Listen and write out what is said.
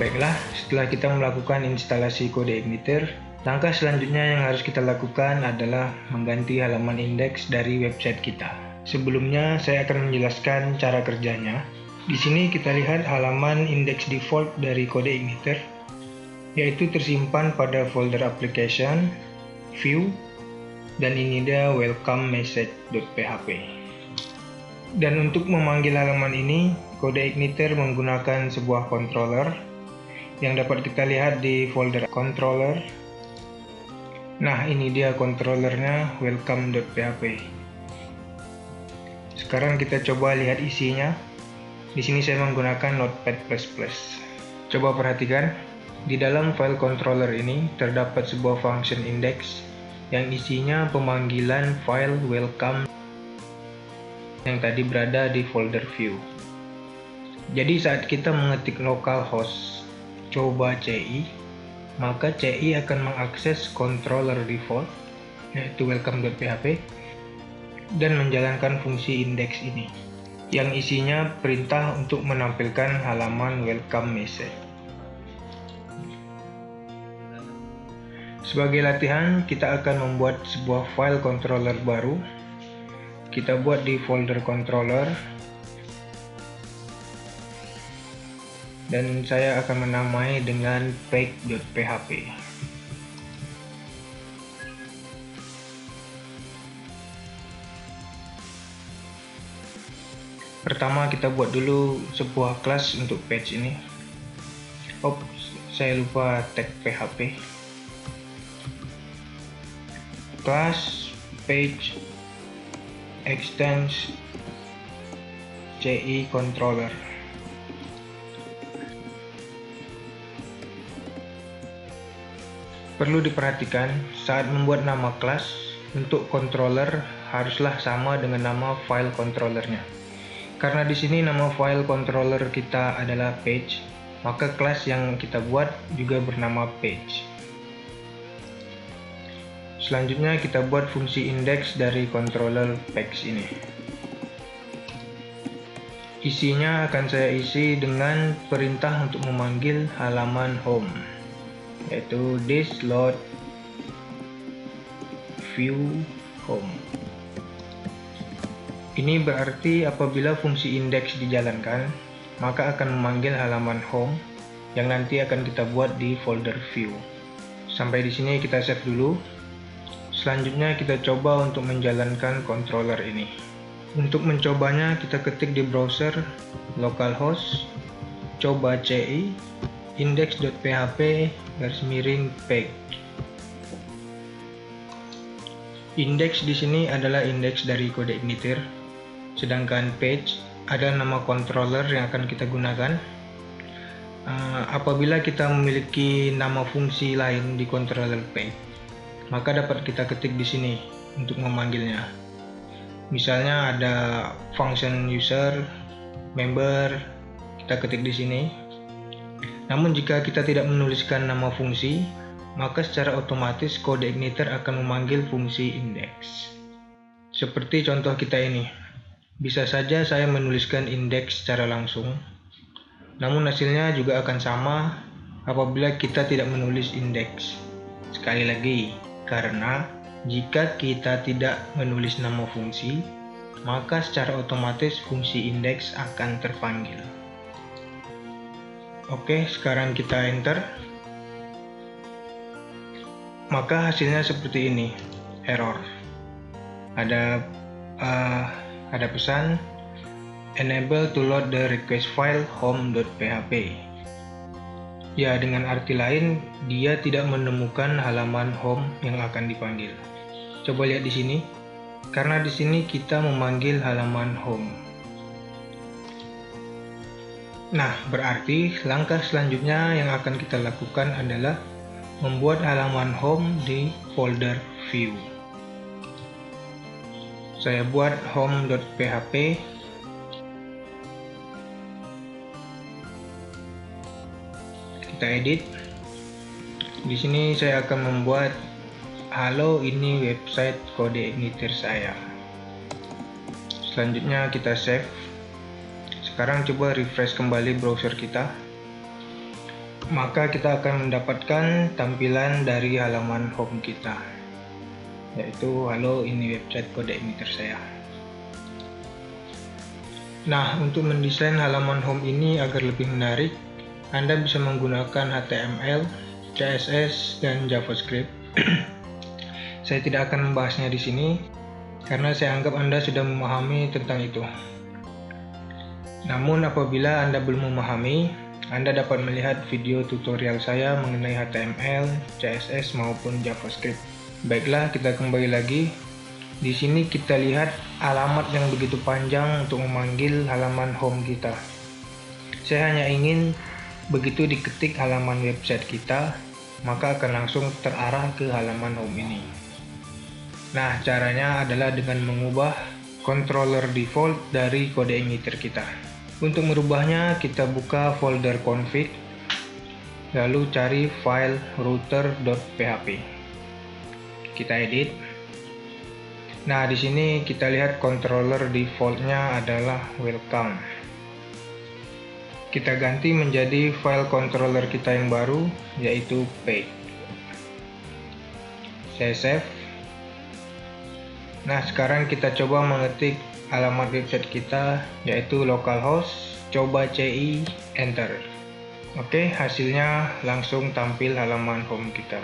Baiklah, setelah kita melakukan instalasi CodeIgniter, langkah selanjutnya yang harus kita lakukan adalah mengganti halaman indeks dari website kita. Sebelumnya, saya akan menjelaskan cara kerjanya. Di sini kita lihat halaman indeks default dari CodeIgniter, yaitu tersimpan pada folder application, view, dan ini dia welcome message.php. Dan untuk memanggil halaman ini, CodeIgniter menggunakan sebuah controller yang dapat kita lihat di folder controller. Nah, ini dia controllernya welcome.php. Sekarang kita coba lihat isinya. Di sini saya menggunakan Notepad++. Coba perhatikan, di dalam file controller ini terdapat sebuah function index yang isinya pemanggilan file welcome yang tadi berada di folder view. Jadi saat kita mengetik localhost coba CI, maka CI akan mengakses controller default yaitu welcome.php dan menjalankan fungsi index ini yang isinya perintah untuk menampilkan halaman welcome message. Sebagai latihan, kita akan membuat sebuah file controller baru. Kita buat di folder controller dan saya akan menamai dengan page.php. Pertama kita buat dulu sebuah kelas untuk page ini. Saya lupa tag php. Kelas page extends CI controller. Perlu diperhatikan saat membuat nama kelas untuk controller haruslah sama dengan nama file controllernya. Karena di sini nama file controller kita adalah page, maka kelas yang kita buat juga bernama page. Selanjutnya kita buat fungsi index dari controller page ini. Isinya akan saya isi dengan perintah untuk memanggil halaman home, yaitu this load view home. Ini berarti apabila fungsi index dijalankan, maka akan memanggil halaman home yang nanti akan kita buat di folder view. Sampai di sini kita save dulu. Selanjutnya kita coba untuk menjalankan controller ini. Untuk mencobanya kita ketik di browser localhost coba CI index.php /page. Index di sini adalah indeks dari CodeIgniter, sedangkan page adalah nama controller yang akan kita gunakan. Apabila kita memiliki nama fungsi lain di controller page, maka dapat kita ketik di sini untuk memanggilnya. Misalnya ada function user, member, kita ketik di sini. Namun jika kita tidak menuliskan nama fungsi, maka secara otomatis CodeIgniter akan memanggil fungsi index. Seperti contoh kita ini. Bisa saja saya menuliskan index secara langsung, namun hasilnya juga akan sama apabila kita tidak menulis index. Sekali lagi, karena jika kita tidak menulis nama fungsi, maka secara otomatis fungsi index akan terpanggil. Oke, sekarang kita enter. Maka hasilnya seperti ini, error. Ada pesan enable to load the request file home.php. Ya, dengan arti lain, dia tidak menemukan halaman home yang akan dipanggil. Coba lihat di sini. Karena di sini kita memanggil halaman home. Nah, berarti langkah selanjutnya yang akan kita lakukan adalah membuat halaman home di folder view. Saya buat home.php. Kita edit. Di sini saya akan membuat halo, ini website CodeIgniter saya. Selanjutnya kita save. Sekarang coba refresh kembali browser kita. maka kita akan mendapatkan tampilan dari halaman home kita, yaitu halo, ini website kode emitter saya. Nah, untuk mendesain halaman home ini agar lebih menarik, Anda bisa menggunakan HTML, CSS, dan JavaScript. Saya tidak akan membahasnya di sini karena saya anggap Anda sudah memahami tentang itu. Namun apabila Anda belum memahami, Anda dapat melihat video tutorial saya mengenai HTML, CSS maupun JavaScript. Baiklah, kita kembali lagi. Di sini kita lihat alamat yang begitu panjang untuk memanggil halaman home kita. Saya hanya ingin begitu diketik halaman website kita, maka akan langsung terarah ke halaman home ini. Nah, caranya adalah dengan mengubah controller default dari kode emitter kita. Untuk merubahnya, kita buka folder config, lalu cari file router.php. Kita edit. Nah, di sini kita lihat controller defaultnya adalah welcome. Kita ganti menjadi file controller kita yang baru, yaitu page. Saya save. Nah, sekarang kita coba mengetik alamat website kita, yaitu localhost, coba CI, enter. Oke, hasilnya langsung tampil halaman home kita.